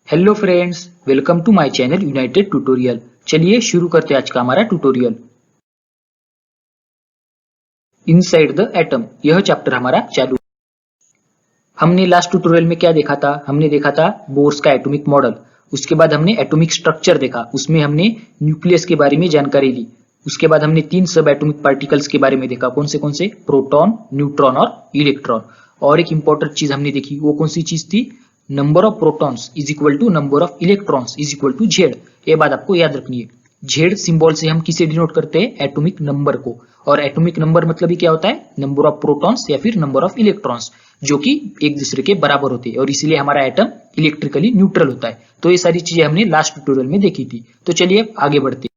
Hello friends, welcome to my channel united tutorial. चलिए शुरू करते हैं आज का हमारा ट्यूटोरियल। इनसाइड द एटम, यह चैप्टर हमारा चालू। हमने लास्ट ट्यूटोरियल में क्या देखा था? हमने देखा था बोर्स का एटॉमिक मॉडल। उसके बाद हमने एटॉमिक स्ट्रक्चर देखा, उसमें हमने न्यूक्लियस के बारे में जानकारी ली। उसके बाद हमने तीन सब एटॉमिक पार्टिकल्स के बारे में देखा। कौन से? प्रोटॉन, न्यूट्रॉन और इलेक्ट्रॉन। और एक इंपॉर्टेंट चीज हमने देखी, वो कौन सी चीज थी? Number of protons is equal to number of electrons is equal to Z. ये बात आपको याद रखनी है। जेड सिंबल से हम किसे डिनोट करते हैं? एटॉमिक नंबर को। और एटॉमिक नंबर मतलब ही क्या होता है? नंबर ऑफ प्रोटॉन्स या फिर नंबर ऑफ इलेक्ट्रॉन्स, जो कि एक दूसरे के बराबर होते हैं और इसीलिए हमारा एटम इलेक्ट्रिकली न्यूट्रल होता है। तो ये सारी चीजें हमने लास्ट ट्यूटोरियल में देखी थी। तो चलिए आगे बढ़ते।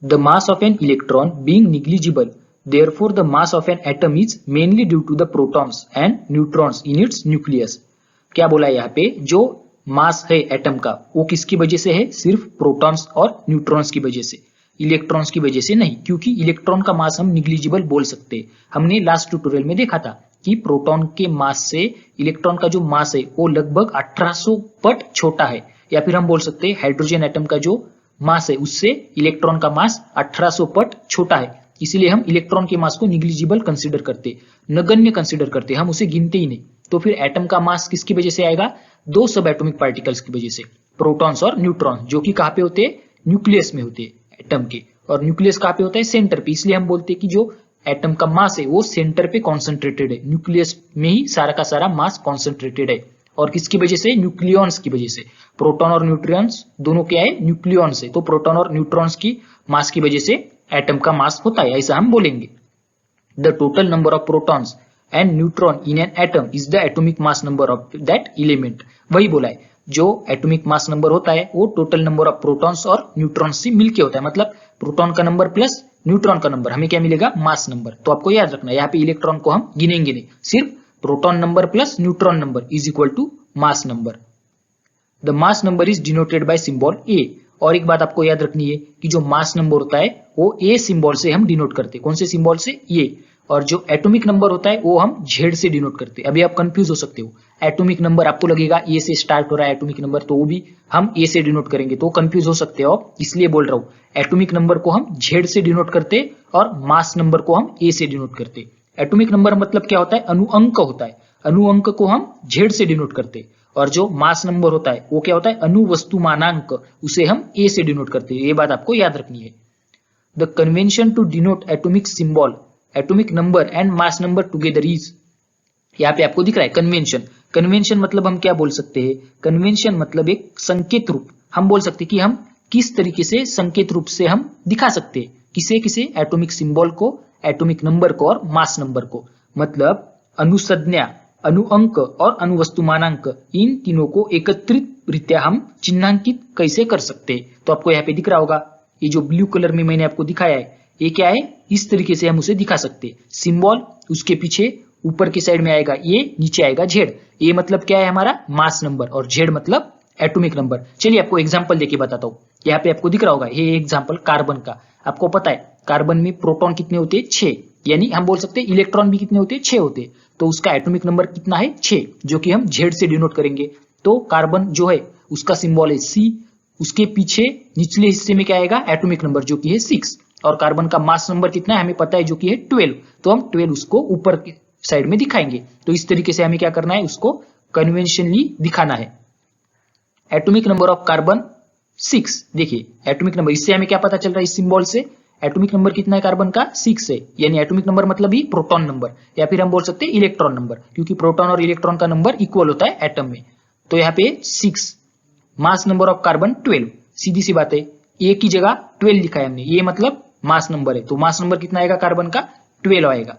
The mass of an electron being negligible, therefore the mass of an atom is mainly due to the protons and neutrons in its nucleus। क्या बोला है यहाँ पे? जो मास है एटम का, वो किसकी वजह से है? सिर्फ प्रोटॉन्स और न्यूट्रॉन्स की वजह से, इलेक्ट्रॉन्स की वजह से नहीं। क्योंकि इलेक्ट्रॉन का मास हम निग्लिजिबल बोल सकते हैं। हमने लास्ट ट्यूटोरियल में देखा था कि प्रोटॉन के मास से इलेक्ट्रॉन का जो मास है वो लगभग 1800 पट छोटा है। या फिर हम बोल सकते हैं हाइड्रोजन एटम का जो मास है उससे इलेक्ट्रॉन का मास 1800 पट छोटा है। इसीलिए हम इलेक्ट्रॉन के मास को निग्लिजिबल कंसीडर करते, नगण्य कंसीडर करते, हम उसे गिनते ही नहीं। तो फिर एटम का मास किसकी वजह से आएगा? दो सब एटॉमिक पार्टिकल्स की वजह से, प्रोटॉन्स और न्यूट्रॉन, जो कि कहां पे होते हैं? न्यूक्लियस में होते हैं एटम के। और न्यूक्लियस कहां पे होता है? सेंटर पे। इसलिए हम बोलते हैं कि जो एटम का मास है वो सेंटर पे कॉन्सेंट्रेटेड है, न्यूक्लियस में ही सारा का सारा मास कॉन्सेंट्रेटेड है। और किसकी वजह से? न्यूक्लियॉन्स की वजह से। प्रोटॉन और न्यूट्रॉन्स दोनों क्या है? न्यूक्लियॉन्स है। तो प्रोटॉन और न्यूट्रॉन्स की मास की वजह से एटम का मास होता है, ऐसा हम बोलेंगे। The total number of protons and neutron in an atom is the atomic mass number of that element. वही बोला है, जो एटॉमिक मास नंबर होता है वो टोटल नंबर ऑफ प्रोटॉन्स और न्यूट्रॉन्स से मिलके होता है। मतलब प्रोटॉन का नंबर प्लस न्यूट्रॉन का नंबर, हमें क्या मिलेगा? मास नंबर। तो आपको याद रखना, यहाँ पे इलेक्ट्रॉन को हम गिनेंगे नहीं, सिर्फ proton number plus neutron number is equal to mass number. The mass number is denoted by symbol A. और एक बात आपको याद रखनी है कि जो मास नंबर होता है वो ए सिंबल से हम डिनोट करते हैं। कौन से सिंबल से? ये। और जो एटॉमिक नंबर होता है वो हम जेड से डिनोट करते हैं। अभी आप कंफ्यूज हो सकते हो, एटॉमिक नंबर आपको लगेगा ए से स्टार्ट हो रहा है एटॉमिक नंबर, तो वो भी हम ए से डिनोट करेंगे, तो कंफ्यूज हो सकते हो। इसलिए बोल रहा हूं, एटॉमिक नंबर को हम जेड से डिनोट करते और मास नंबर को हम ए से डिनोट करते। एटॉमिक नंबर मतलब क्या होता है? अणुअंक होता है। अणुअंक को हम जेड से डिनोट करते। और जो मास नंबर होता है वो क्या होता है? अणुवस्तुमानांक, उसे हम ए से डिनोट करते हैं। ये बात आपको याद रखनी है। The convention to denote atomic symbol, atomic number and mass number together is, यहाँ पे आपको दिख रहा है कन्वेंशन। कन्वेंशन मतलब हम क्या बोल सकते हैं? कन्वेंशन मतलब एक संकेत रूप। हम बोल सकते हैं कि हम किस तरीके से संकेत रूप से हम दिखा सकते हैं किसे किसे? एटॉमिक सिंबल को, एटॉमिक नंबर को और मास नंबर को। मतलब अनुसंज्ञा, अणुअंक और अणुवस्तुमानांक, इन तीनों को एकत्रित रीत्या हम चिन्हांकित कैसे कर सकते हैं? तो आपको यहाँ पे दिख रहा होगा, ये जो ब्लू कलर में मैंने आपको दिखाया है, ये क्या है? इस तरीके से हम उसे दिखा सकते हैं। सिंबल, उसके पीछे ऊपर की साइड में आएगा ये, नीचे आएगा जेड। ये मतलब क्या है? हमारा मास नंबर। और जेड मतलब एटॉमिक नंबर। चलिए आपको एग्जांपल देके बताता हूँ। यहाँ पे आपको दिख रहा होगा, ये एग्जांपल कार्बन का। आपको पता है कार्बन में प्रोटॉन कितने होते हैं? 6। यानी हम बोल सकते हैं इलेक्ट्रॉन भी कितने होते हैं? 6 होते हैं। तो उसका एटॉमिक नंबर कितना है? 6, जो कि हम जेड से डिनोट करेंगे। तो कार्बन जो है उसका सिंबल है सी। उसके पीछे निचले हिस्से में क्या आएगा? एटॉमिक नंबर, जो कि है 6। और कार्बन का मास नंबर कितना है? हमें पता है, जो कि है 12। तो हम 12 उसको ऊपर की साइड में दिखाएंगे। तो इस तरीके से हमें क्या करना है? उसको कन्वेंशनली दिखाना है। Atomic number of carbon 6। देखिए एटॉमिक नंबर, इससे हमें क्या पता चल रहा है? इस सिंबल से एटॉमिक नंबर कितना है कार्बन का? 6 है। यानी एटॉमिक नंबर मतलब ही प्रोटॉन नंबर, या फिर हम बोल सकते हैं इलेक्ट्रॉन नंबर, क्योंकि प्रोटॉन और इलेक्ट्रॉन का नंबर इक्वल होता है एटम में। तो यहाँ पे 6। Mass number of carbon 12। सीधी सी बात है, ए की जगह 12 लिखा है हमने, ये मतलब मास नंबर है। तो मास नंबर कितना आएगा कार्बन का? 12 आएगा।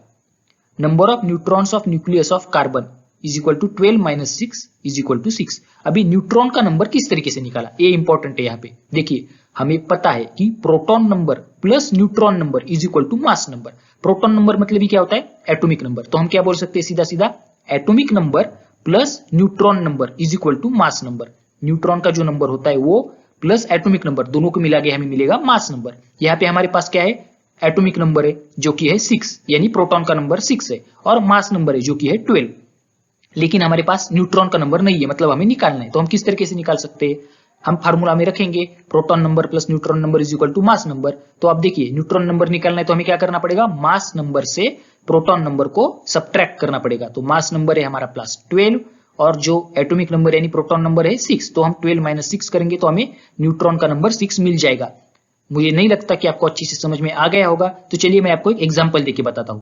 Number of neutrons of nucleus of carbon is equal to 12 minus 6 is equal to 6। अभी न्यूट्रॉन का नंबर किस तरीके से निकाला, ये इंपॉर्टेंट है। यहाँ पे देखिए, हमें पता है कि proton number plus neutron number is equal to mass number. Proton number मतलब ही क्या होता है? Atomic number. तो हम क्या बोल सकते हैं सीधा सीधा? Atomic number plus neutron number is equal to mass number. Neutron का जो नंबर होता है वो प्लस एटॉमिक नंबर, दोनों को मिला के हमें मिलेगा मास नंबर। यहाँ पे हमारे पास क्या है? एटॉमिक नंबर है जो कि है 6, यानी प्रोटॉन का नंबर 6 है, और मास नंबर है जो कि है 12। लेकिन हमारे पास न्यूट्रॉन का नंबर नहीं है, मतलब हमें निकालना है। तो हम किस तरीके से निकाल सकते हैं, हम फार्मूला में रखेंगे proton number plus neutron number is equal to mass number. तो आप देखिए न्यूट्रॉन नंबर निकालना है तो हमें क्या करना पड़ेगा, मास नंबर से प्रोटॉन नंबर को सब्ट्रैक्ट करना पड़ेगा। तो मास नंबर है हमारा प्लस 12 और जो एटॉमिक नंबर यानी प्रोटॉन नंबर है 6, तो हम 12 माइनस 6 करेंगे तो हमें न्यूट्रॉन का नंबर 6 मिल जाएगा। मुझे नहीं लगता कि आपको अच्छी से समझ में आ गया होगा, तो चलिए मैं आपको एक एग्जांपल देके बताता हूँ।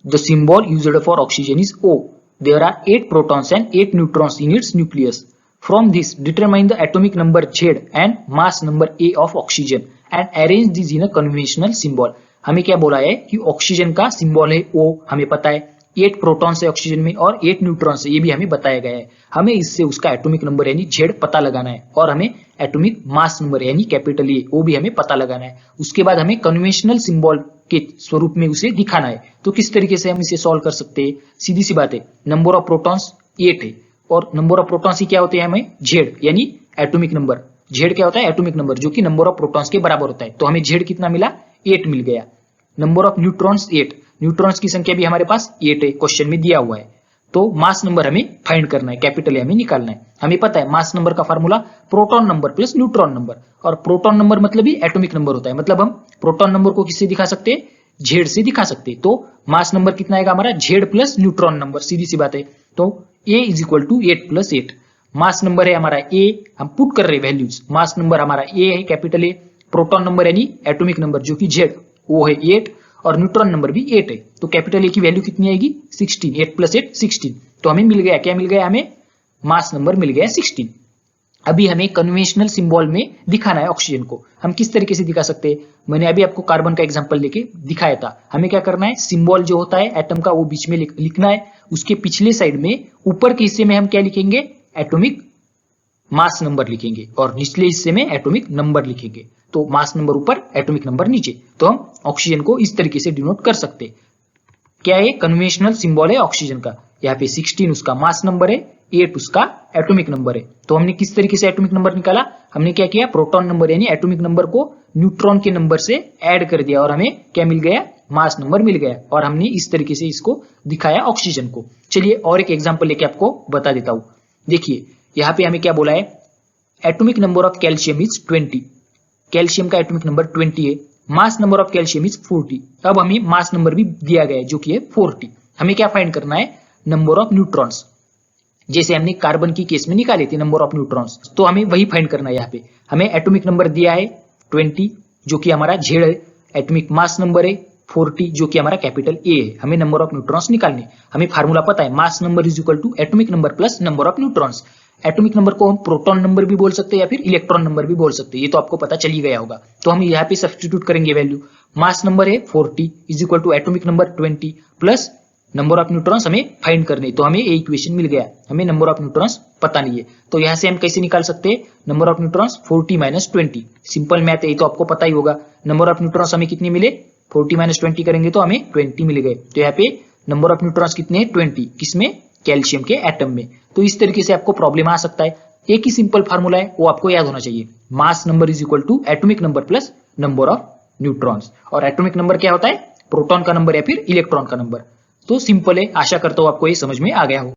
The symbol used for oxygen is O. There are 8 protons and 8 neutrons in its nucleus. From this, determine the atomic number Z and mass number A of oxygen and arrange these in a conventional symbol. हमें क्या बोला है कि oxygen का symbol है O, हमें पता है 8 प्रोटॉन्स है ऑक्सीजन में और 8 न्यूट्रॉन्स है, ये भी हमें बताया गया है। हमें इससे उसका एटॉमिक नंबर यानी Z पता लगाना है और हमें एटॉमिक मास नंबर यानी कैपिटल ए वो भी हमें पता लगाना है। उसके बाद हमें कन्वेंशनल सिंबल के स्वरूप में उसे दिखाना है। तो किस तरीके से हम इसे सॉल्व कर सकते हैं, सीधी सी बात है, नंबर ऑफ प्रोटॉन्स 8 है और नंबर ऑफ प्रोटॉन्स ही क्या होते हैं हमें जेड यानी एटॉमिक नंबर। जेड क्या होता है, एटॉमिक नंबर, जो कि नंबर ऑफ प्रोटॉन्स के बराबर होता है। तो हमें जेड कितना मिला, 8 मिल गया। नंबर ऑफ न्यूट्रॉन्स 8, न्यूट्रॉन्स की संख्या भी हमारे पास 8 है, क्वेश्चन में दिया हुआ है। तो मास नंबर हमें फाइंड करना है, कैपिटल ए हमें निकालना है। हमें पता है मास नंबर का formula proton number plus neutron number, और प्रोटॉन नंबर मतलब ही एटॉमिक नंबर होता है, मतलब हम प्रोटॉन नंबर को किससे दिखा सकते हैं, जेड से दिखा सकते हैं। तो मास नंबर कितना आएगा हमारा, जेड प्लस न्यूट्रॉन नंबर, सीधी सी बात है। तो A is equal to 8 plus 8, mass number है हमारा ए, हम पुट कर रहे हैं वैल्यूज, मास नंबर हमारा ए है कैपिटल ए, प्रोटॉन नंबर यानी एटॉमिक नंबर जो कि जेड वो है 8 और न्यूट्रॉन नंबर भी 8 है। तो कैपिटल ए की वैल्यू कितनी आएगी, 16, 8 प्लस 8 16। तो हमें मिल गया, क्या मिल गया, हमें मास नंबर मिल गया 16। अभी हमें कन्वेंशनल सिंबल में दिखाना है ऑक्सीजन को। हम किस तरीके से दिखा सकते हैं, मैंने अभी आपको कार्बन का एग्जांपल लेके दिखाया था। हमें क्या करना है, सिंबल जो होता है एटम का वो बीच में लिखना है, उसके पिछले साइड में ऊपर के हिस्से में हम क्या लिखेंगे, एटॉमिक मास नंबर लिखेंगे और निचले हिस्से में एटॉमिक नंबर लिखेंगे। तो मास नंबर ऊपर, एटॉमिक नंबर नीचे। तो हम ऑक्सीजन को इस तरीके से डिनोट कर सकते हैं। क्या है, कन्वेंशनल सिंबल है ऑक्सीजन का। यहाँ पे 16 उसका मास नंबर है, 8 उसका एटॉमिक नंबर है। तो हमने किस तरीके से एटॉमिक नंबर निकाला, हमने क्या किया, प्रोटॉन नंबर यानी एटॉमिक नंबर को न्यूट्रॉन के नंबर से ऐड कर दिया और हमें क्या मिल गया, मास नंबर मिल गया। और हमने इस तरीके से इसको दिखाया ऑक्सीजन को। चलिए और एक एग्जाम्पल लेके आपको बता देता हूं। देखिए यहाँ पे हमें क्या बोला है, atomic number of calcium is 20, calcium का एटॉमिक नंबर 20 है, mass number of calcium is 40। अब हमें मास नंबर भी दिया गया है जो कि है 40। हमें क्या फाइंड करना है, नंबर ऑफ न्यूट्रॉन्स, जैसे हमने कार्बन की केस में निकाले थे नंबर ऑफ न्यूट्रॉन्स, तो हमें वही फाइंड करना है। यहाँ पे हमें एटॉमिक नंबर दिया है 20 जो कि हमारा जेड है, एटॉमिक मास नंबर है 40 जो कि हमारा कैपिटल ए है। हमें नंबर ऑफ न्यूट्रॉन्स निकालने, हमें फार्मूला पता है, mass number is equal to atomic number plus number of neutrons. Atomic number को हम प्रोटॉन नंबर भी बोल सकते हैं या फिर इलेक्ट्रॉन नंबर भी बोल सकते हैं, ये तो आपको पता चल ही गया होगा। तो हम यहाँ पे सब्स्टिट्यूट करेंगे वैल्यू, मास नंबर है 40 is equal to atomic number 20 plus number of neutrons हमें फाइंड करने, तो हमें ये इक्वेशन मिल गया। हमें नंबर ऑफ न्यूट्रॉन्स पता नहीं है, तो यहाँ से हम कैसे निकाल सकते हैं, number of neutrons 40 minus 20, simple math है, ये तो आपको पता ही होगा। नंबर ऑफ न्यूट्रॉन्स हमें कितने मिले, 40 माइनस 20 करेंगे तो हमें 20 मिल गए। तो यहाँ पे नंबर ऑफ न्यूट्रॉन्स कितने, 20, किसमें, कैल्शियम के एटम में। तो इस तरीके से आपको प्रॉब्लम आ सकता है। एक ही सिंपल फार्मूला है, वो आपको याद होना चाहिए, mass number is equal to atomic number plus number of neutrons. और एटॉमिक नंबर क्या होता है, प्रोटॉन का नंबर या फिर इलेक्ट्रॉन का नंबर। तो सिंपल है, आशा करता हूं आपको ये समझ में आ गया हो।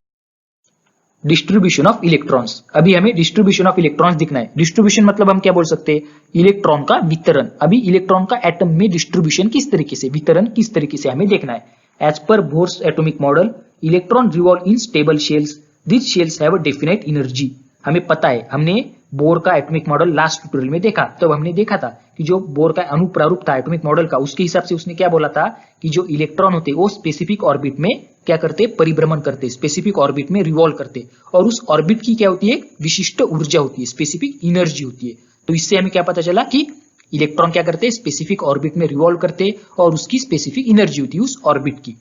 डिस्ट्रीब्यूशन ऑफ इलेक्ट्रॉन्स, अभी हमें डिस्ट्रीब्यूशन ऑफ इलेक्ट्रॉन्स दिखना है। डिस्ट्रीब्यूशन मतलब हम क्या बोल सकते हैं, इलेक्ट्रॉन का वितरण। अभी इलेक्ट्रॉन का एटम में डिस्ट्रीब्यूशन किस तरीके से, वितरण किस तरीके से हमें देखना है। As per Bohr's atomic model, electron revolve in stable shells, this shells have a definite energy. हमें पता है, हमने बोर का एटॉमिक मॉडल लास्ट ट्यूटोरियल में देखा, तब हमने देखा था कि जो बोर का अनुप्रारूप था एटॉमिक मॉडल का, उसके हिसाब से उसने क्या बोला था कि जो इलेक्ट्रॉन होते वो स्पेसिफिक ऑर्बिट में क्या करते, परिभ्रमण करते, स्पेसिफिक ऑर्बिट में रिवॉल्व करते, और उस ऑर्बिट की क्या होती है, विशिष्ट ऊर्जा होती है, स्पेसिफिक एनर्जी होती है। तो इससे हमें क्या पता चला कि इलेक्ट्रॉन क्या करते, स्पेसिफिक ऑर्बिट में रिवॉल्व करते और उसकी स्पेसिफिक एनर्जी होती है उस ऑर्बिट की।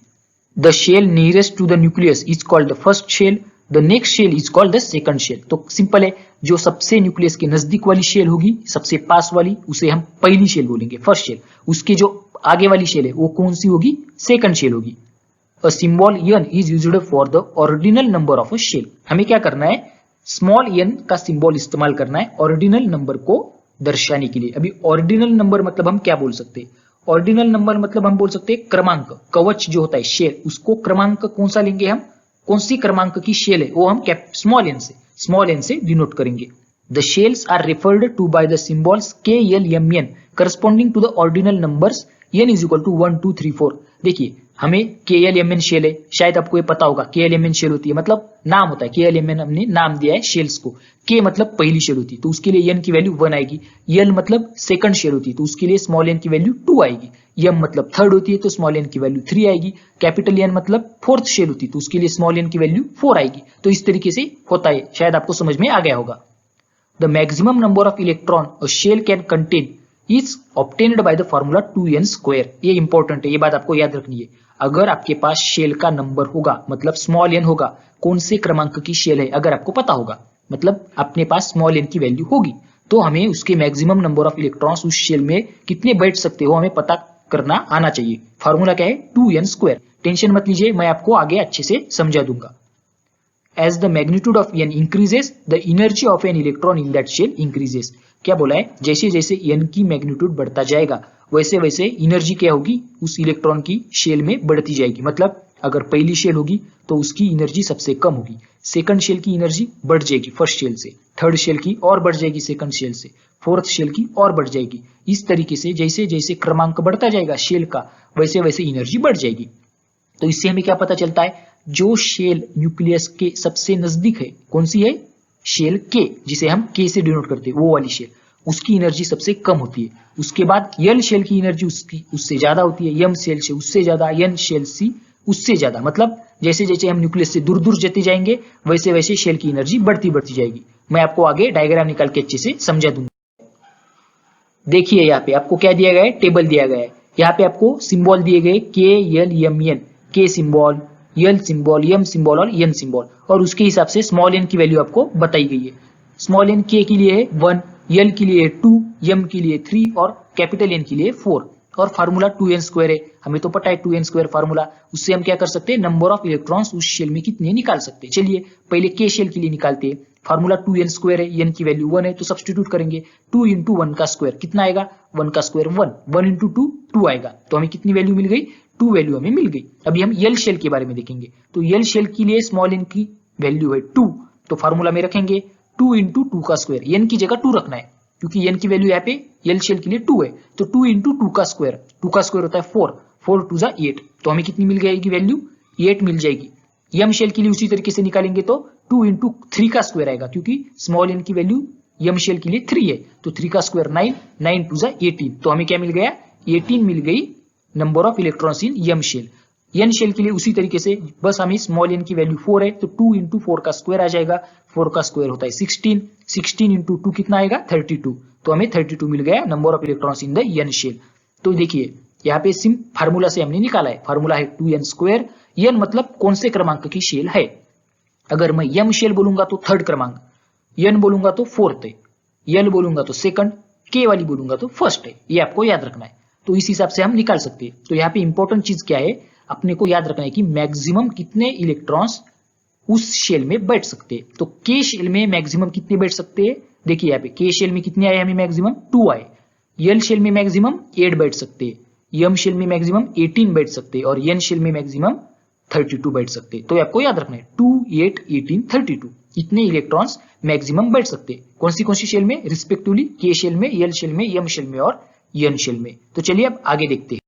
The shell nearest to the nucleus is called the first shell, the next shell is called the second shell. तो सिंपल है, जो सबसे न्यूक्लियस के नजदीक वाली शेल होगी, सबसे पास वाली, उसे हम पहली शेल बोलेंगे, फर्स्ट शेल। उसके जो आगे वाली शेल है वो कौन सी होगी, सेकंड शेल होगी। A symbol n is used for the ordinal number of a shell. हमें क्या करना है, स्मॉल n का सिंबल इस्तेमाल करना है ऑर्डिनल नंबर को दर्शाने के लिए। अभी ऑर्डिनल नंबर मतलब हम क्या बोल सकते हैं, ऑर्डिनल नंबर मतलब हम बोल सकते हैं क्रमांक, कवच जो होता है शेल, उसको क्रमांक कौन सा लेंगे हम, कौन सी क्रमांक की शेल है वो हम स्मॉल एन से डिनोट करेंगे। The shells are referred to by the symbols KLMN corresponding to the ordinal numbers n is equal to 1 2 3 4। देखिए हमें KLMN शेल है, शायद आपको ये पता होगा KLMN शेल होती है, मतलब नाम होता है KLMN, हमने नाम दिया है शेल्स को। K मतलब पहली शेल होती है तो उसके लिए n की वैल्यू 1 आएगी। L मतलब सेकंड शेल होती है तो उसके लिए स्मॉल n की वैल्यू 2 आएगी। M मतलब थर्ड होती है तो स्मॉल n की वैल्यू 3 आएगी। कैपिटल N मतलब फोर्थ शेल होती है तो उसके लिए स्मॉल n की वैल्यू 4 आएगी। तो इस तरीके से होता है, शायद आपको समझ में आ गया होगा। The maximum number of electron a shell can contain is obtained by the formula 2n square. ये इंपॉर्टेंट है, ये बात आपको याद रखनी है। अगर आपके पास शेल का नंबर होगा मतलब स्मॉल n होगा, कौन से क्रमांक की शेल है अगर आपको पता होगा, मतलब अपने पास स्मॉल n की वैल्यू होगी, तो हमें उसके मैक्सिमम नंबर ऑफ इलेक्ट्रॉन्स उस शेल में कितने बैठ सकते हो हमें पता करना आना चाहिए। फॉर्मूला क्या है 2n स्क्वायर। टेंशन मत लीजिए, मैं आपको आगे अच्छे से समझा दूंगा। As the magnitude of n increases, the energy of an electron in that shell increases। क्या बोला है, जैसे जैसे n की मैग्नीट्यूड बढ़ता जाएगा वैसे वैसे एनर्जी क्या होगी उस इलेक्ट्रॉन की शेल में बढ़ती जाएगी। मतलब अगर पहली शेल होगी तो उसकी एनर्जी सबसे कम होगी, सेकंड शेल की एनर्जी बढ़ जाएगी फर्स्ट शेल से, थर्ड शेल की और बढ़ जाएगी सेकंड शेल से, फोर्थ शेल की और बढ़ जाएगी। इस तरीके से जैसे जैसे क्रमांक बढ़ता जाएगा शेल का वैसे वैसे एनर्जी बढ़ जाएगी। तो इससे हमें क्या पता चलता है, जो शेल न्यूक्लियस के सबसे नजदीक है, कौन सी है, शेल के, जिसे हम के से डिनोट करते हैं वो वाली शेल, उसकी एनर्जी सबसे कम होती है। उसके बाद यल शेल की एनर्जी उससे ज्यादा होती है, यम शेल से उससे ज्यादा, एन शेल से उससे ज्यादा। मतलब जैसे जैसे हम न्यूक्लियस से दूर दूर जाते जाएंगे वैसे वैसे शेल की एनर्जी बढ़ती बढ़ती जाएगी। मैं आपको आगे डायग्राम निकाल के अच्छे से समझा दूंगा। देखिए यहाँ पे आपको क्या दिया गया है, टेबल दिया गया है। यहाँ पे आपको सिंबल दिए गए KLMN, के सिंबल, यल सिंबल, एम सिंबल और एन सिंबल, और उसके हिसाब से स्मॉल एन की वैल्यू आपको बताई गई है। स्मॉल एन के लिए है 1, यल के लिए 2, एम के लिए 3 और कैपिटल एन के लिए 4। और फार्मूला 2n स्क्वायर है, हमें तो पता है 2n स्क्वायर फार्मूला। उससे हम क्या कर सकते हैं, नंबर ऑफ इलेक्ट्रॉन्स उस शेल में कितने निकाल सकते हैं। चलिए पहले के शेल के लिए निकालते हैं। फार्मूला 2n स्क्वायर है, n की वैल्यू 1 है तो सब्स्टिट्यूट करेंगे। 2 इंटू 1 का स्क्वायर कितना आएगा, 1 का स्क्वायर 1, 1 इंटू 2 2 आएगा। तो हमें कितनी वैल्यू मिल गई, 2 वैल्यू हमें मिल गई। अभी हम यल शेल के बारे में देखेंगे। तो यल शेल के लिए स्मॉल एन की वैल्यू है 2, तो फार्मूला में रखेंगे 2 इंटू 2 का स्क्वायर, एन की जगह 2 रखना है क्योंकि एन की वैल्यू यहाँ पे यल शेल के लिए 2 है। तो 2 इंटू 2 का स्क्वायर, 2 का स्क्वायर होता है 4, 4 2 जा 8, तो हमें कितनी मिल जाएगी वैल्यू, 8 मिल जाएगी। यम शेल के लिए उसी तरीके से निकालेंगे तो 2 इंटू 3 का स्क्वायर आएगा क्योंकि स्मॉल एन की वैल्यू यम शेल के लिए 3 है, तो 3 का स्क्वायर 9, 9 2 जा 18, तो हमें क्या मिल गया, 18 मिल गई number of electrons in M shell. N shell के लिए उसी तरीके से बस हमें स्मॉल एन की वैल्यू 4 है तो 2 इंटू 4 का स्क्वायर आ जाएगा, 4 का स्क्वायर होता है 16, 16 इंटू 2 कितना आएगा 32, तो हमें 32 मिल गया number of electrons in the N shell. तो देखिए यहाँ पे सिम फार्मूला से हमने निकाला है, फार्मूला है 2n स्क्वायर। एन मतलब कौन से क्रमांक की शेल है। अगर मैं यम शेल बोलूंगा तो थर्ड क्रमांक, एन बोलूंगा तो फोर्थ है, यल बोलूंगा तो सेकंड, के वाली बोलूंगा तो फर्स्ट है। ये आपको याद रखना है, तो इस हिसाब से हम निकाल सकते हैं। तो यहाँ पे इंपॉर्टेंट चीज क्या है, अपने को याद रखना है कि मैक्सिमम कितने इलेक्ट्रॉन्स उस शेल में बैठ सकते हैं। तो के शेल में मैक्सिमम कितने बैठ सकते हैं, देखिए यहाँ पे के शेल में कितने आए हमें मैक्सिमम 2 आए, यल शेल में मैक्सिमम 8 बैठ सकते हैं, यम शेल में मैक्सिमम 18 बैठ सकते हैं और एन शेल में मैक्सिमम 32 बैठ सकते हैं। तो आपको याद रखना है 2, 8, 18, 32 इतने इलेक्ट्रॉन्स मैक्सिमम बैठ सकते हैं। कौन सी शेल में, रिस्पेक्टिवली के शेल में, यल शेल में, यम शेल में और एन शेल में। तो चलिए अब आगे देखते हैं।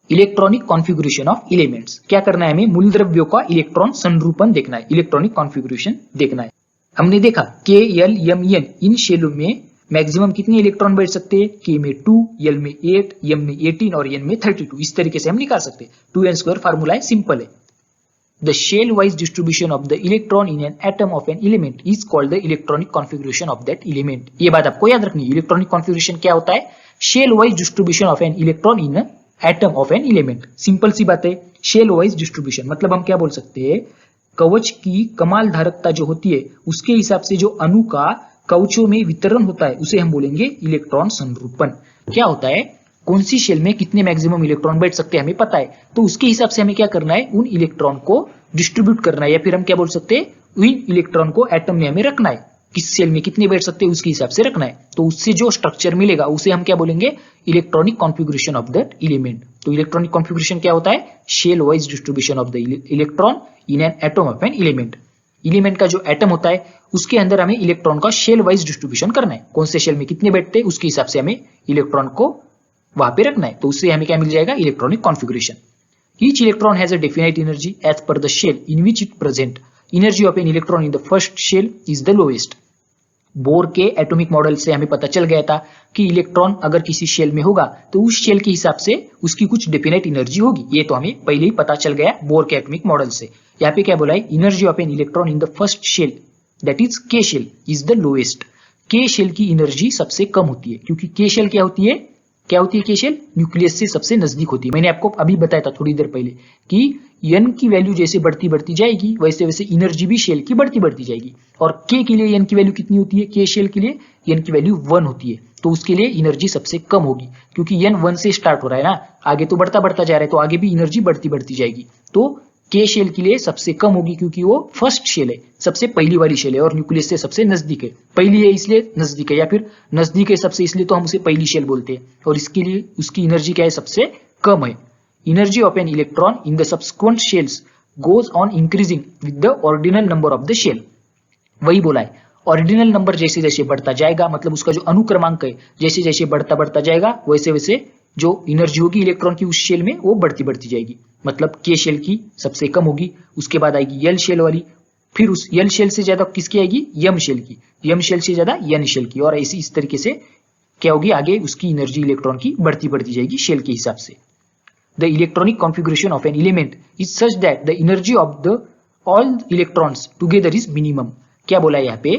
इलेक्ट्रॉनिक कॉन्फ़िगरेशन ऑफ एलिमेंट्स, क्या करना है हमें, मूलद्रव्यों का इलेक्ट्रॉन संरूपण देखना है, इलेक्ट्रॉनिक कॉन्फ़िगरेशन देखना है। हमने देखा के, यल, यम, एन इन शेलों में मैक्सिमम कितने इलेक्ट्रॉन बैठ सकते हैं, के में 2, यल में 8, यम में 18 और एन में 32। इस तरीके से हम निकाल सकते हैं। 2n स्क्वायर फार्मूला है, सिंपल है। The shell wise distribution of the electron in an atom of an element is called the electronic configuration of that element। ये बात आपको याद रखनी है। इलेक्ट्रॉनिक कॉन्फ़िगरेशन क्या होता है, shell wise distribution of an electron in atom of an element. Simple सी बात है, शेल वाइज डिस्ट्रीब्यूशन मतलब हम क्या बोल सकते हैं, कवच की कमाल धारकता जो होती है उसके हिसाब से जो अणु का कवचों में वितरण होता है उसे हम बोलेंगे इलेक्ट्रॉन संरूपण। क्या होता है, कौन सी शेल में कितने मैक्सिमम इलेक्ट्रॉन बैठ सकते हैं हमें पता है, तो उसके हिसाब से हमें क्या करना है, उन इलेक्ट्रॉन को डिस्ट्रीब्यूट करना है, या फिर हम क्या बोल सकते हैं, उन इलेक्ट्रॉन को एटम में हमें रखना है, किस सेल में कितने बैठ सकते हैं उसके हिसाब से रखना है। तो उससे जो स्ट्रक्चर मिलेगा उसे हम क्या बोलेंगे, electronic configuration of that element. तो इलेक्ट्रॉनिक कॉन्फ़िगरेशन क्या होता है? Shell wise distribution of the electron in an atom of an element. Element का जो एटम होता है उसके अंदर हमें इलेक्ट्रॉन का शेल वाइज डिस्ट्रीब्यूशन करना है। कौन से शेल में कितने बैठते हैं उसके हिसाब से हमें इलेक्ट्रॉन को वहां पे रखना है। तो उससे हमें क्या मिल जाएगा? Electronic configuration. Each electron has a definite energy as per the shell in which it present. Energy of an electron in the first shell is the lowest. Bohr के एटॉमिक मॉडल से हमें पता चल गया था कि इलेक्ट्रॉन अगर किसी शेल में होगा तो उस शेल के हिसाब से उसकी कुछ डेफिनेट एनर्जी होगी। ये तो हमें पहले ही पता चल गया बोर के एटॉमिक मॉडल से। यहाँ पे क्या बोला है? Energy of an electron in the first shell that is K shell is the lowest. K shell की एनर्जी सबसे कम होती है, क्योंकि के शेल क्या होती है? क्या होती है के शेल? न्यूक्लियस से सबसे नजदीक होती है। मैंने आपको अभी बताया था थोड़ी देर पहले कि n की वैल्यू जैसे बढ़ती बढ़ती जाएगी वैसे वैसे एनर्जी भी शेल की बढ़ती बढ़ती जाएगी। और k के लिए n की वैल्यू कितनी होती है? k शेल के लिए n की वैल्यू 1 होती है, तो उसके लिए एनर्जी सबसे कम होगी, क्योंकि n 1 से स्टार्ट हो रहा है ना, आगे तो बढ़ता बढ़ता जा रहा है, तो आगे भी एनर्जी बढ़ती बढ़ती जाएगी। तो के शेल के लिए सबसे कम होगी, क्योंकि वो फर्स्ट शेल है, सबसे पहली वाली शेल है और न्यूक्लियस से सबसे नजदीक है। पहली है इसलिए नजदीक है, या फिर नजदीक है सबसे इसलिए तो हम उसे पहली शेल बोलते हैं। और इसके लिए उसकी एनर्जी क्या है? सबसे कम है। Energy of an electron in the subsequent shells goes on increasing with the ordinal number of the shell. वही बोला है, ऑर्डिनल नंबर जैसे जैसे बढ़ता जाएगा, मतलब उसका जो अनुक्रमांक है जैसे जैसे बढ़ता बढ़ता जाएगा वैसे वैसे जो एनर्जी होगी इलेक्ट्रॉन की उस शेल में वो बढ़ती बढ़ती जाएगी। मतलब के शेल की सबसे कम होगी, उसके बाद आएगी यल शेल वाली, फिर उस यल शेल से ज्यादा किसकी आएगी? यम शेल की, यम शेल से ज्यादा यन शेल की, और ऐसी इस तरीके से क्या होगी? आगे उसकी एनर्जी इलेक्ट्रॉन की बढ़ती बढ़ती जाएगी शेल के हिसाब से। The electronic configuration of an element is such that the energy of the all electrons together is minimum. क्या बोला है यहाँ पे?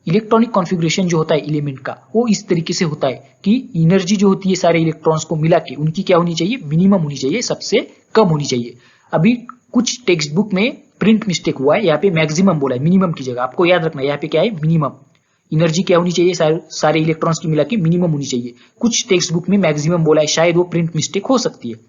इलेक्ट्रॉनिक कॉन्फ़िगरेशन जो होता है एलिमेंट का वो इस तरीके से होता है कि एनर्जी जो होती है सारे इलेक्ट्रॉन्स को मिला के उनकी क्या होनी चाहिए? मिनिमम होनी चाहिए, सबसे कम होनी चाहिए। अभी कुछ टेक्स्ट बुक में प्रिंट मिस्टेक हुआ है, यहाँ पे मैक्सिमम बोला है मिनिमम की जगह। आपको याद रखना है यहाँ पे क्या है? मिनिमम। एनर्जी क्या होनी चाहिए? सारे इलेक्ट्रॉन्स की मिला के मिनिमम होनी चाहिए। कुछ टेक्स्ट बुक में मैक्सिमम बोला है, शायद वो प्रिंट मिस्टेक हो सकती है।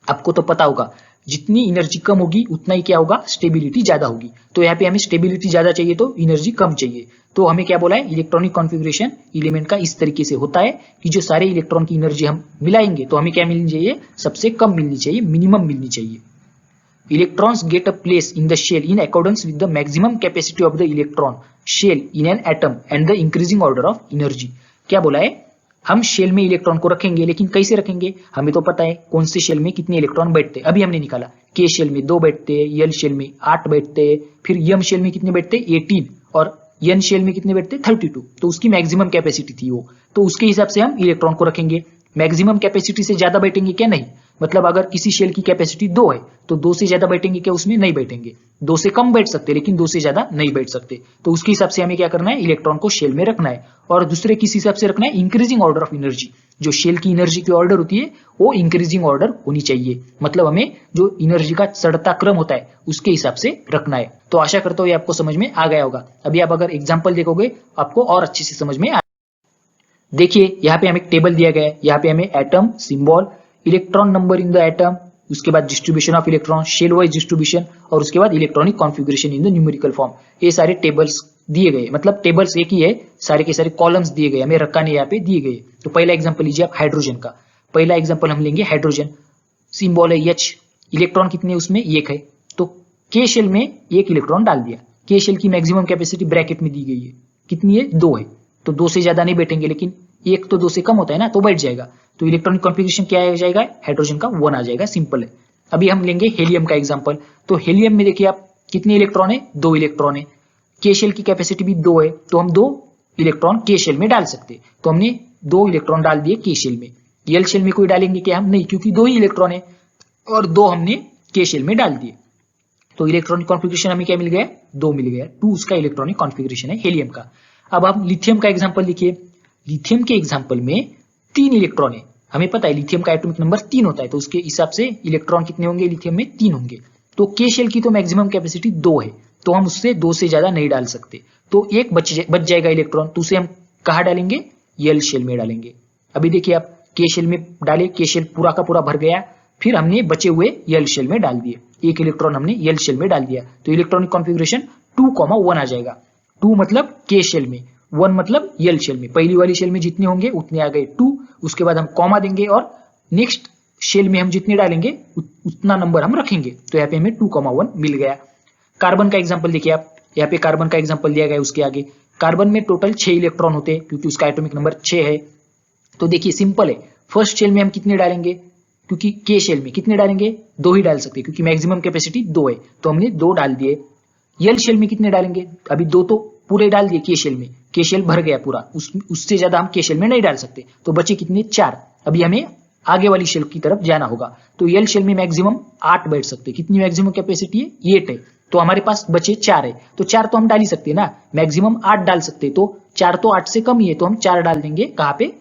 आपको तो पता होगा जितनी एनर्जी कम होगी उतना ही क्या होगा? स्टेबिलिटी ज्यादा होगी। तो यहाँ पे हमें स्टेबिलिटी ज्यादा चाहिए तो एनर्जी कम चाहिए। तो हमें क्या बोला है? इलेक्ट्रॉनिक कॉन्फ़िगरेशन एलिमेंट का इस तरीके से होता है कि जो सारे इलेक्ट्रॉन की एनर्जी हम मिलाएंगे तो हमें क्या मिलनी चाहिए? सबसे कम मिलनी चाहिए, मिनिमम मिलनी चाहिए। Electrons get a place in the shell in accordance with the maximum capacity of the electron shell in an atom and the increasing order of energy। क्या बोला है? हम शेल में इलेक्ट्रॉन को रखेंगे, लेकिन कैसे रखेंगे? हमें तो पता है कौन से शेल में कितने इलेक्ट्रॉन बैठते हैं, अभी हमने निकाला। के शेल में 2 बैठते हैं, यल शेल में 8 बैठते हैं, फिर यम शेल में कितने बैठते हैं? 18, और यन शेल में कितने बैठते हैं? 32। तो उसकी मैक्सिमम कैपेसिटी थी वो, तो उसके हिसाब से हम इलेक्ट्रॉन को रखेंगे। मैक्सिमम कैपेसिटी से ज्यादा बैठेंगे क्या? नहीं। मतलब अगर किसी शेल की कैपेसिटी 2 है तो 2 से ज्यादा बैठेंगे क्या? उसमें नहीं बैठेंगे। 2 से कम बैठ सकते लेकिन 2 से ज्यादा नहीं बैठ सकते। तो उसके हिसाब से हमें क्या करना है? इलेक्ट्रॉन को शेल में रखना है। और दूसरे किस हिसाब से रखना है? Increasing order of energy. जो शेल की एनर्जी की ऑर्डर होती है वो इंक्रीजिंग ऑर्डर होनी चाहिए, मतलब हमें जो एनर्जी का चढ़ता क्रम होता है उसके हिसाब से रखना है। तो आशा करता हूँ ये आपको समझ में आ गया होगा। अभी आप अगर एग्जाम्पल देखोगे आपको और अच्छे से समझ में देखिए यहाँ पे हमें एक टेबल दिया गया है। यहाँ पे हमें atom symbol, electron number in the atom, उसके बाद distribution of electron, shell wise distribution, और उसके बाद electronic configuration in the numerical form. ये सारे टेबल्स दिए गए, मतलब टेबल्स एक ही है, सारे के सारे कॉलम्स दिए गए, हमें रकाने यहाँ पे दिए गए। तो पहला एग्जाम्पल लीजिए आप हाइड्रोजन का। पहला एग्जाम्पल हम लेंगे हाइड्रोजन। सिंबल है H, इलेक्ट्रॉन कितने उसमें? 1 है। तो के शेल में 1 इलेक्ट्रॉन डाल दिया। के शेल की मैक्सिमम कैपेसिटी ब्रैकेट में दी गई है, कितनी है? 2 है। तो 2 से ज्यादा नहीं बैठेंगे, लेकिन 1 तो 2 से कम होता है ना, तो बैठ जाएगा। तो इलेक्ट्रॉनिक कॉन्फ़िगरेशन क्या आ जाएगा? हाइड्रोजन का 1 आ जाएगा, सिंपल है। अभी हम लेंगे हेलियम का एग्जांपल। तो हेलियम में देखिए आप कितने इलेक्ट्रॉन है? 2 इलेक्ट्रॉन है। के शेल की कैपेसिटी भी 2 है, तो हम 2 इलेक्ट्रॉन के शेल में डाल सकते। तो हमने 2 इलेक्ट्रॉन डाल दिए के शेल में। यल शेल में कोई डालेंगे क्या हम? नहीं, क्योंकि 2 ही इलेक्ट्रॉन है और 2 हमने के शेल में डाल दिए। तो इलेक्ट्रॉनिक कॉन्फ़िगरेशन हमें क्या मिल गया? 2 मिल गया। 2 उसका इलेक्ट्रॉनिक कॉन्फ़िगरेशन है हेलियम का। अब हम लिथियम का एग्जांपल लिखिए। लिथियम के एग्जांपल में 3 इलेक्ट्रॉन है। हमें पता है लिथियम का एटॉमिक नंबर 3 होता है, तो उसके हिसाब से इलेक्ट्रॉन कितने होंगे? लिथियम में 3 होंगे। तो के शेल की तो मैक्सिमम कैपेसिटी 2 है, तो हम उससे 2 से ज्यादा नहीं डाल सकते। तो एक बच जाएगा इलेक्ट्रॉन, तो उसे हम कहाँ डालेंगे? यल शेल में डालेंगे। अभी देखिए आप के शेल में डाले, के शेल पूरा का पूरा भर गया, फिर हमने बचे हुए यल शेल में डाल दिए। 1 इलेक्ट्रॉन हमने यल शेल में डाल दिया, तो इलेक्ट्रॉनिक कॉन्फ़िगरेशन 2,1 आ जाएगा। 2 मतलब के शेल में, 1 मतलब यल शेल में। पहली वाली शेल में जितने होंगे उतने आ गए 2, उसके बाद हम कॉमा देंगे और नेक्स्ट शेल में हम जितने डालेंगे उतना नंबर हम रखेंगे। तो यहाँ पे हमें 2,1 मिल गया। कार्बन का एग्जांपल देखिए आप, यहाँ पे कार्बन का एग्जांपल दिया गया है। उसके आगे कार्बन में टोटल 6 इलेक्ट्रॉन होते हैं क्योंकि उसका एटॉमिक नंबर 6 है। तो देखिए सिंपल है, फर्स्ट शेल में हम कितने डालेंगे, क्योंकि के शेल में कितने डालेंगे, 2 ही डाल सकते हैं क्योंकि मैक्सिमम कैपेसिटी 2 है, तो हमने 2 डाल दिए। एल शेल में कितने डालेंगे, अभी 2 तो पूरे डाल दिए के शेल में, के शेल भर गया पूरा, उससे ज्यादा हम के शेल में नहीं डाल सकते, तो बचे कितने 4। अभी हमें आगे वाली शेल की तरफ जाना होगा। तो एल शेल में मैक्सिमम 8 बैठ सकते, कितनी मैक्सिमम कैपेसिटी है 8 है, तो हमारे पास बचे 4 है, तो 4 तो हम डाल ही सकते हैं ना, मैक्सिमम 8 डाल सकते, तो 4 तो 8 से कम ही है, तो हम 4 डाल देंगे कहाँ पे,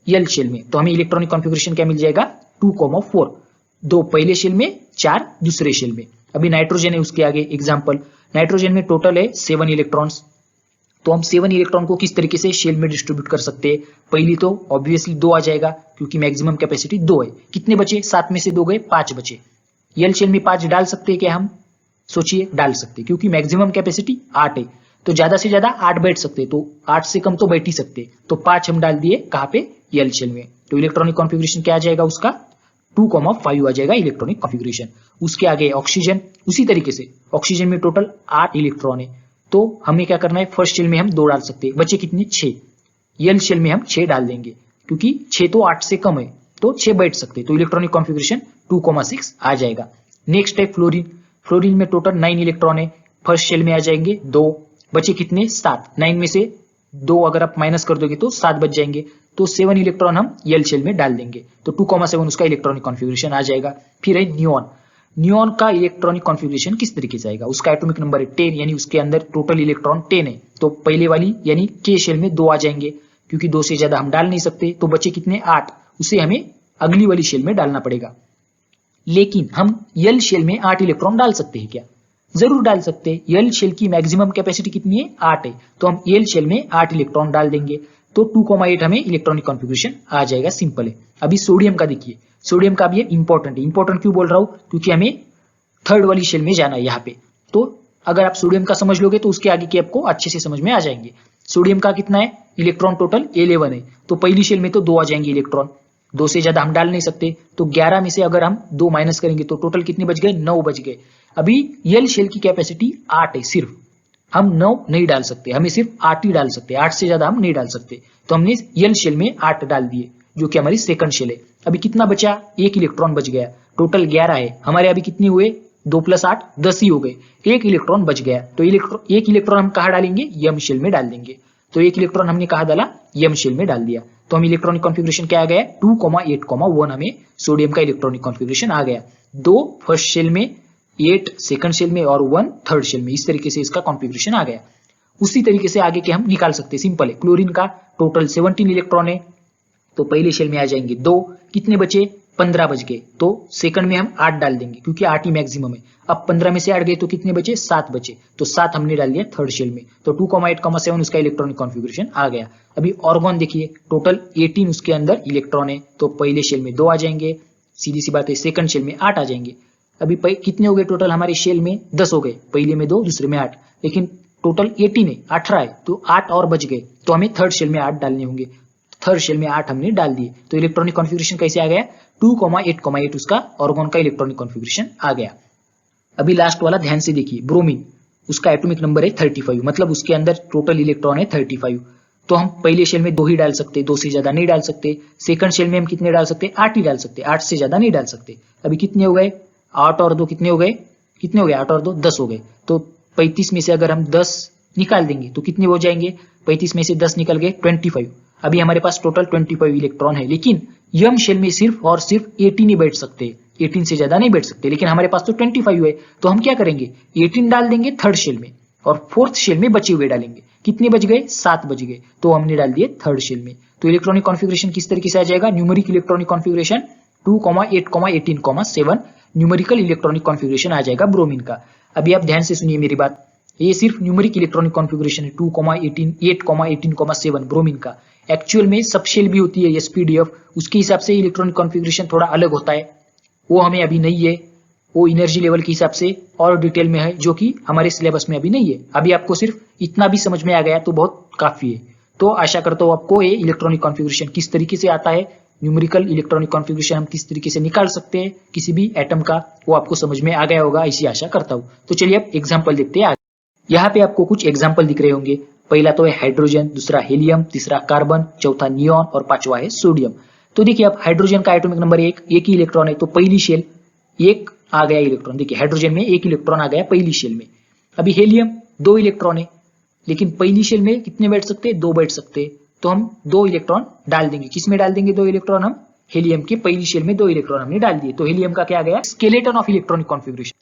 एल शेल में। तो हमें इलेक्ट्रॉनिक कॉन्फ़िगरेशन क्या मिल जाएगा 2,4, 2 पहले शेल में, 4 दूसरे शेल में। अभी नाइट्रोजन है उसके आगे एग्जांपल, नाइट्रोजन में टोटल है 7 इलेक्ट्रॉन्स। तो हम 7 इलेक्ट्रॉन को किस तरीके से शेल में डिस्ट्रीब्यूट कर सकते हैं, पहली तो ऑब्वियसली 2 आ जाएगा क्योंकि मैक्सिमम कैपेसिटी 2 है। कितने बचे, 7 में से 2 गए, 5 बचे। एल शेल में 5 डाल सकते हैं क्या हम, सोचिए डाल सकते, क्योंकि मैक्सिमम कैपेसिटी 8 है, तो ज्यादा से ज्यादा 8 बैठ सकते, तो 8 से कम तो बैठ ही सकते, तो 5 हम डाल दिए कहाँ पे, एल शेल में। तो इलेक्ट्रॉनिक कॉन्फ़िगरेशन क्या आ जाएगा उसका 2,5 आ जाएगा इलेक्ट्रॉनिक कॉन्फ़िगरेशन। उसके आगे ऑक्सीजन, उसी तरीके से ऑक्सीजन में टोटल 8 इलेक्ट्रॉन है, तो हमें क्या करना है, फर्स्ट शेल में हम 2 डाल सकते हैं, बचे कितने 6, एल शेल में हम 6 डाल देंगे क्योंकि 6 तो 8 से कम है, तो 6 बैठ सकते, तो इलेक्ट्रॉनिक कॉन्फ़िगरेशन 2,6 आ जाएगा। नेक्स्ट है फ्लोरीन, फ्लोरीन में टोटल 9 इलेक्ट्रॉन है, फर्स्ट शेल में आ जाएंगे 2, बचे कितने 7, 9 में से 2 अगर आप माइनस कर दोगे तो 7 बच जाएंगे, तो 7 इलेक्ट्रॉन हम एल शेल में डाल देंगे, तो 2,7 उसका इलेक्ट्रॉनिक कॉन्फ़िगरेशन आ जाएगा। फिर है नियॉन, नियॉन का इलेक्ट्रॉनिक कॉन्फ़िगरेशन किस तरीके से आएगा, उसका एटॉमिक नंबर है 10, यानी उसके अंदर टोटल इलेक्ट्रॉन 10 है, तो पहले वाली यानी के शेल में 2 आ जाएंगे, क्योंकि 2 से ज्यादा हम डाल नहीं सकते, तो बचे कितने 8, उसे हमें अगली वाली शेल में डालना पड़ेगा। लेकिन हम एल शेल में 8 इलेक्ट्रॉन डाल सकते हैं क्या, जरूर डाल सकते हैं। एल शेल की मैक्सिमम कैपेसिटी कितनी है 8 है, तो हम एल शेल में 8 इलेक्ट्रॉन डाल देंगे, तो 2,8 हमें इलेक्ट्रॉनिक कॉन्फ़िगरेशन आ जाएगा, सिंपल है। अभी सोडियम का देखिए, सोडियम का भी इंपॉर्टेंट है, इंपॉर्टेंट क्यों बोल रहा हूं, क्योंकि हमें थर्ड वाली शेल में जाना है यहाँ पे, तो अगर आप सोडियम का समझ लोगे तो उसके आगे के आपको अच्छे से समझ में आ जाएंगे। सोडियम का कितना है इलेक्ट्रॉन टोटल 11 है, तो पहली शेल में तो 2 आ जाएंगे इलेक्ट्रॉन, 2 से ज्यादा हम डाल नहीं सकते, तो 11 में से अगर हम 2 माइनस करेंगे तो टोटल कितने बच गए 9 बच गए। अभी एल शेल की कैपेसिटी 8 है, सिर्फ हम 9 नहीं डाल सकते, हमें सिर्फ 8 ही डाल सकते, 8 से ज्यादा हम नहीं डाल सकते, तो हमने एल शेल में 8 डाल दिए जो कि हमारी सेकंड शेल है। अभी कितना बचा, 1 इलेक्ट्रॉन बच गया, टोटल 11 है हमारे, अभी कितने हुए 2 + 8 10 ही हो गए, 1 इलेक्ट्रॉन बच गया, तो 1 इलेक्ट्रॉन हम कहाँ डालेंगे, एम शेल में डाल देंगे, तो 1 इलेक्ट्रॉन हमने कहा डाला, एम शेल में डाल दिया, तो हम इलेक्ट्रॉनिक कॉन्फ़िगरेशन क्या आ गया 2,8,1 हमें सोडियम का इलेक्ट्रॉनिक कॉन्फ़िगरेशन आ गया, 2 फर्स्ट शेल में, 8 सेकंड शेल में और 1 थर्ड शेल में, इस तरीके से इसका कॉन्फ़िगरेशन आ गया। उसी तरीके से आगे के हम निकाल सकते हैं, सिंपल है। क्लोरीन का टोटल 17 इलेक्ट्रॉन है, तो पहले शेल में आ जाएंगे 2, कितने बचे 15 बच गए, तो सेकंड में हम 8 डाल देंगे क्योंकि 8 ही मैक्सिमम है। अब 15 में से 8 गए तो कितने बचे 7 बचे, तो 7 हमने डाल दिया थर्ड शेल में, तो 2,8,7 उसका इलेक्ट्रॉनिक कॉन्फ़िगरेशन आ गया। अभी ऑर्गन देखिए, टोटल 18 उसके अंदर इलेक्ट्रॉन है, तो पहले शेल में 2 आ जाएंगे, सीधी सी बात है, सेकंड शेल में 8 आ जाएंगे। अभी कितने हो गए टोटल हमारे शेल में 10 हो गए, पहले में 2 दूसरे में 8, लेकिन टोटल 18 है, 18 है, तो 8 और बच गए, तो हमें थर्ड शेल में 8 डालने होंगे, थर्ड शेल में 8 हमने डाल दिए, तो इलेक्ट्रॉनिक कॉन्फ़िगरेशन कैसे आ गया 2,8,8 उसका ऑर्गन का इलेक्ट्रॉनिक कॉन्फ़िगरेशन आ गया। अभी लास्ट वाला ध्यान से देखिए, ब्रोमीन, उसका एटॉमिक नंबर है 35, मतलब उसके अंदर टोटल इलेक्ट्रॉन है 35, तो हम पहले शेल में 2 ही डाल सकते, 2 से ज्यादा नहीं डाल सकते। सेकंड शेल में हम कितने डाल सकते, 8 ही डाल सकते, 8 से ज्यादा नहीं डाल सकते। अभी कितने हो गए 8 और 2 कितने हो गए, 8 और 2 10 हो गए, तो 35 में से अगर हम 10 निकाल देंगे तो कितने हो जाएंगे, 35 में से 10 निकल गए 25। अभी हमारे पास टोटल 25 इलेक्ट्रॉन है, लेकिन यम शेल में सिर्फ और सिर्फ 18 ही बैठ सकते, 18 से ज्यादा नहीं बैठ सकते, लेकिन हमारे पास तो 25 है, तो हम क्या करेंगे 18 डाल देंगे थर्ड शेल में और फोर्थ शेल में बचे हुए डालेंगे, कितने बच गए 7 बच गए, तो हमने डाल दिए थर्ड शेल में। तो इलेक्ट्रॉनिक कॉन्फ़िगरेशन किस तरीके से आ जाएगा, numeric electronic configuration 2,8,18,7 numerical electronic configuration आ जाएगा ब्रोमीन का। अभी आप ध्यान से सुनिए मेरी बात, ये सिर्फ न्यूमेरिक इलेक्ट्रॉनिक कॉन्फ़िगरेशन है 2,8,18,7 ब्रोमीन का। एक्चुअल में सब शेल भी होती है SPDF, उसके हिसाब से इलेक्ट्रॉनिक कॉन्फ़िगरेशन थोड़ा अलग होता है, वो हमें अभी नहीं है, वो एनर्जी लेवल के हिसाब से और डिटेल में है, जो कि हमारे सिलेबस में अभी नहीं है। अभी आपको सिर्फ इतना भी समझ में आ गया तो बहुत काफी है। तो आशा करता हूँ आपको ये इलेक्ट्रॉनिक कॉन्फ़िगरेशन किस तरीके से आता है न्यूमेरिकल इलेक्ट्रॉनिक कॉन्फ़िगरेशन हम किस तरीके से निकाल सकते हैं किसी भी एटम का, वो आपको समझ में आ गया होगा, ऐसी आशा करता हूं। तो चलिए अब एग्जाम्पल देखते हैं। यहाँ पे आपको कुछ एग्जाम्पल दिख रहे होंगे। पहला तो है हाइड्रोजन, दूसरा हीलियम, तीसरा कार्बन, चौथा नियॉन और पांचवा है सोडियम। तो देखिए अब हाइड्रोजन का एटॉमिक नंबर एक ही इलेक्ट्रॉन है, तो पहली शेल एक आ गया इलेक्ट्रॉन। देखिए हाइड्रोजन में एक इलेक्ट्रॉन आ गया पहली शेल में। अभी हीलियम 2 इलेक्ट्रॉन है, लेकिन पहली शेल में कितने बैठ सकते हैं? 2 बैठ सकते हैं। तो हम 2 इलेक्ट्रॉन डाल देंगे। किस में डाल देंगे 2 इलेक्ट्रॉन? हम हीलियम की पहली शेल में 2 इलेक्ट्रॉन हमने डाल दिए। तो हीलियम का क्या आ गया? Skeleton of electronic configuration.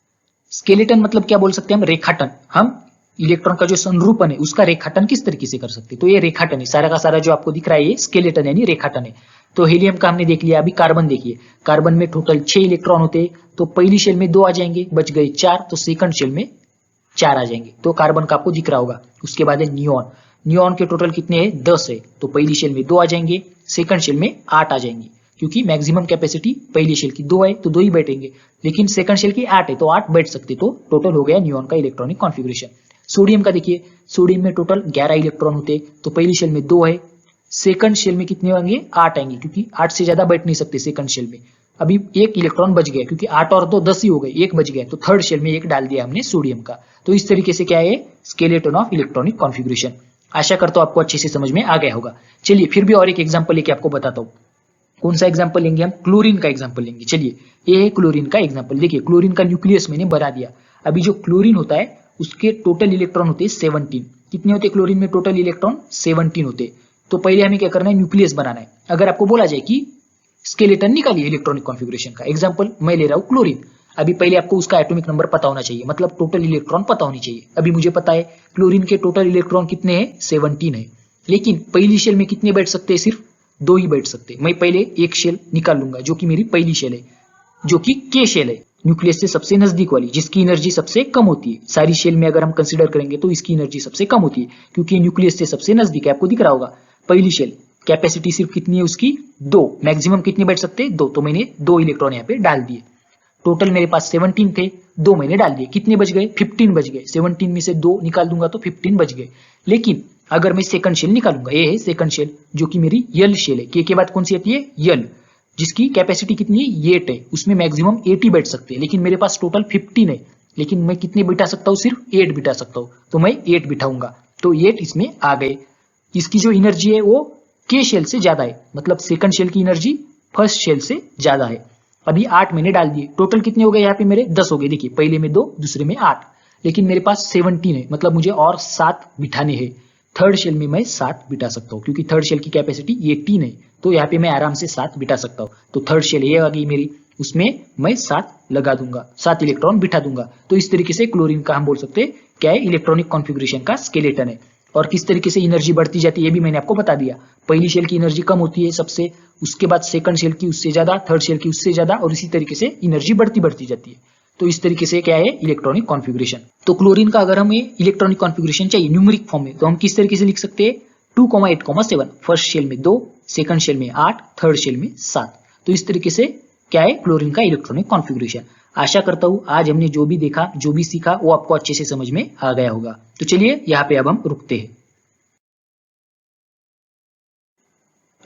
Skeleton मतलब क्या बोल सकते हैं हम? रेखाटन। हम इलेक्ट्रॉन का जो संरूपण है उसका रेखाटन किस तरीके से कर सकते हैं? तो ये रेखाटन है, सारा का सारा जो आपको दिख रहा है ये स्केलेटन यानी रेखाटन है। तो हीलियम का हमने देख लिया। अभी कार्बन देखिए, कार्बन में टोटल 6 इलेक्ट्रॉन होते हैं, तो पहली शेल में 2 आ जाएंगे, बच गए 4, तो सेकंड शेल में 4 आ जाएंगे। तो कार्बन का आपको दिख रहा होगा। उसके बाद है नियॉन। नियॉन के टोटल कितने हैं? 10 है, तो पहली शेल में 2 आ जाएंगे, सेकंड शेल में 8 आ जाएंगे, क्योंकि मैक्सिमम कैपेसिटी पहली शेल की 2 है तो 2 ही बैठेंगे, लेकिन सेकंड शेल की 8 है तो 8 बैठ सकते। तो टोटल हो गया नियॉन का इलेक्ट्रॉनिक कॉन्फ़िगरेशन। सोडियम का देखिए, सोडियम में टोटल 11 इलेक्ट्रॉन होते, तो पहली शेल में 2 है, सेकंड शेल में कितने होंगे? 8 आएंगे, क्योंकि 8 से ज्यादा बैठ नहीं सकते सेकंड शेल में। अभी एक इलेक्ट्रॉन बच गया, क्योंकि 8 और 2 10 ही हो गए, एक बच गया, तो थर्ड शेल में एक डाल दिया हमने सोडियम का। तो इस तरीके से क्या है? Skeleton of electronic configuration. आशा करता हूं आपको अच्छे से समझ में आ गया होगा। चलिए फिर भी और एक एग्जांपल लेके आपको बताता हूं। कौन सा एग्जांपल लेंगे हम? क्लोरीन का एग्जांपल लेंगे। चलिए ये है क्लोरीन का एग्जांपल। देखिए क्लोरीन का न्यूक्लियस मैंने बना दिया। अभी जो क्लोरीन होता है उसके टोटल इलेक्ट्रॉन होते हैं 17। कितने होते क्लोरीन में टोटल इलेक्ट्रॉन? 17 होते। तो पहले हमें क्या करना है? न्यूक्लियस बनाना है। अगर आपको बोला जाए कि स्केलेटन निकालिए इलेक्ट्रॉनिक कॉन्फ़िगरेशन का, एग्जांपल मैं ले रहा हूं क्लोरीन। अभी पहले आपको उसका एटॉमिक नंबर पता होना चाहिए, मतलब टोटल इलेक्ट्रॉन पता होनी चाहिए। अभी मुझे पता है क्लोरीन के टोटल इलेक्ट्रॉन कितने हैं? 17 है, लेकिन पहली शेल में कितने बैठ सकते हैं? सिर्फ 2 ही बैठ सकते। मैं पहले एक शेल निकाल लूंगा जो कि मेरी पहली शेल है, जो कि के शेल है, न्यूक्लियस से सबसे नजदीक वाली, जिसकी एनर्जी सबसे कम होती है। सारी शेल में अगर हम कंसीडर करेंगे तो इसकी एनर्जी सबसे कम होती है, क्योंकि न्यूक्लियस से सबसे नजदीक है। आपको दिख रहा होगा पहली शेल, कैपेसिटी सिर्फ कितनी है उसकी? 2, मैक्सिमम कितने बैठ सकते हैं? 2, तो मैंने 2 इलेक्ट्रॉन यहाँ पे डाल दिए। टोटल मेरे पास 17 थे, 2 मैंने डाल दिए, कितने बच गए? 15 बच गए। 17 में से 2 निकाल दूंगा तो 15 बच गए। लेकिन अगर मैं सेकंड शेल निकालूंगा, ये है सेकंड शेल जो कि मेरी यल शेल है। के बाद कौन सी आती है? यल, जिसकी कैपेसिटी कितनी है? 8 है, उसमें मैक्सिमम 80 बैठ सकते हैं, लेकिन मेरे पास टोटल 15 है, लेकिन मैं कितने बिठा सकता हूँ? सिर्फ 8 बिठा सकता हूँ, तो मैं 8 बिठाऊंगा, तो 8 इसमें आ गए। इसकी जो एनर्जी है वो के शेल से ज्यादा है, मतलब सेकंड शेल की एनर्जी फर्स्ट शेल से ज्यादा है। अभी 8 मैंने डाल दिए, टोटल कितने हो गए यहाँ पे मेरे? 10 हो गए। देखिए पहले में 2, दूसरे में 8, लेकिन मेरे पास 17 है, मतलब मुझे और 7 बिठाने हैं। थर्ड शेल में मैं 7 बिठा सकता हूँ, क्योंकि थर्ड शेल की कैपेसिटी 18 है, तो यहाँ पे मैं आराम से 7 बिठा सकता हूँ। तो थर्ड शेल ये आ गई मेरी, उसमें मैं 7 लगा दूंगा, 7 इलेक्ट्रॉन बिठा दूंगा। तो इस तरीके से क्लोरीन का हम बोल सकते हैं क्या है? इलेक्ट्रॉनिक कॉन्फ़िगरेशन का स्केलेटन है। और किस तरीके से एनर्जी बढ़ती जाती है ये भी मैंने आपको बता दिया। पहली शेल की एनर्जी कम होती है सबसे, उसके बाद सेकंड शेल की उससे ज्यादा, थर्ड शेल की उससे ज्यादा, और इसी तरीके से एनर्जी बढ़ती जाती है। तो इस तरीके से क्या है? Electronic configuration. तो क्लोरीन का अगर हमें इलेक्ट्रॉनिक कॉन्फ़िगरेशन चाहिए न्यूमेरिक फॉर्म में, तो हम किस तरीके से लिख सकते हैं? 2,8,7, फर्स्ट शेल में 2, सेकंड शेल में 8, थर्ड शेल में 7। तो इस तरीके से क्या है? क्लोरीन का इलेक्ट्रॉनिक कॉन्फ़िगरेशन। आशा करता हूं आज हमने जो भी देखा, जो भी सीखा, वो आपको अच्छे से समझ में आ गया होगा। तो चलिए यहाँ पे अब हम रुकते हैं।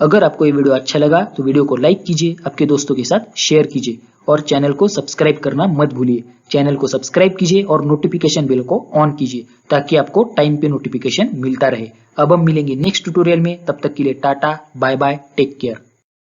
अगर आपको ये वीडियो अच्छा लगा तो वीडियो को लाइक कीजिए, आपके दोस्तों के साथ शेयर कीजिए, और चैनल को सब्सक्राइब करना मत भूलिए। चैनल को सब्सक्राइब कीजिए और नोटिफिकेशन बेल को ऑन कीजिए, ताकि आपको टाइम पे नोटिफिकेशन मिलता रहे। अब हम मिलेंगे नेक्स्ट ट्यूटोरियल में, तब तक के लिए tata, bye bye, take care.